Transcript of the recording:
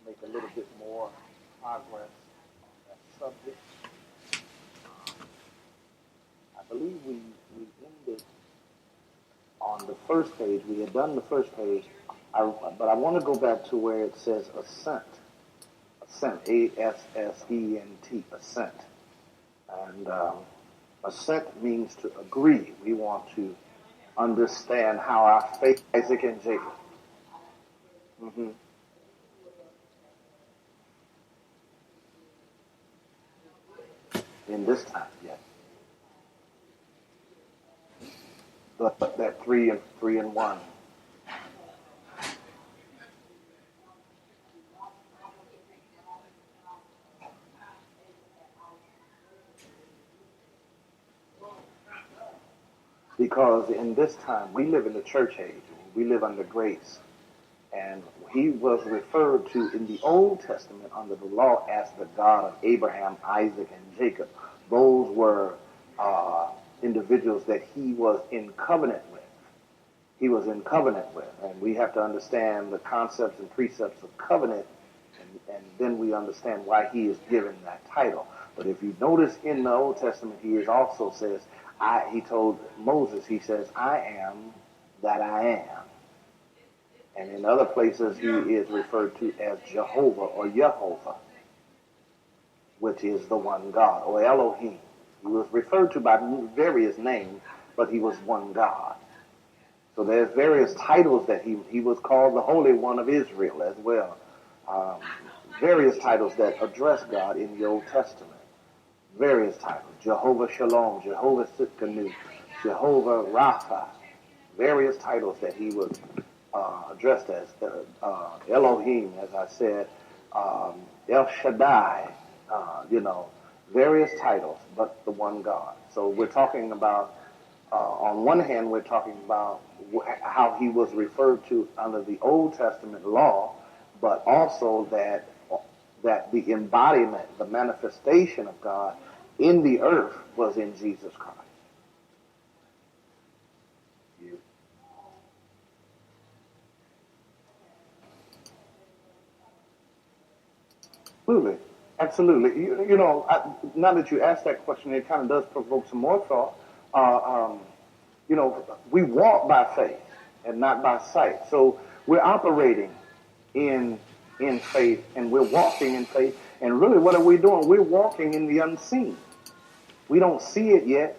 make a little bit more progress on that subject. I believe we ended on the first page. We had done the first page, but I want to go back to where it says assent. Assent, A-S-S-E-N-T, assent. And assent means to agree. We want to understand how our faith, Isaac and Jacob. Mm-hmm. in this time, yes. But that three and one. Because in this time, we live in the church age. We live under grace. And he was referred to in the Old Testament under the law as the God of Abraham, Isaac, and Jacob. Those were individuals that he was in covenant with. He was in covenant with. And we have to understand the concepts and precepts of covenant, and then we understand why he is given that title. But if you notice in the Old Testament, he is also says, he told Moses, he says, I am that I am. And in other places, he is referred to as Jehovah or Yehovah, which is the one God, or Elohim. He was referred to by various names, but he was one God. So there's various titles that he was called the Holy One of Israel as well. Various titles that address God in the Old Testament. Various titles. Jehovah Shalom, Jehovah Sitkanu, Jehovah Rapha. Various titles that he was addressed as. Elohim, as I said. El Shaddai. Various titles, but the one God. So we're talking about, on one hand, we're talking about how he was referred to under the Old Testament law, but also that the embodiment, the manifestation of God in the earth was in Jesus Christ. Absolutely. Absolutely. Now that you asked that question, it kind of does provoke some more thought. We walk by faith and not by sight. So we're operating in faith, and we're walking in faith. And really, what are we doing? We're walking in the unseen. We don't see it yet,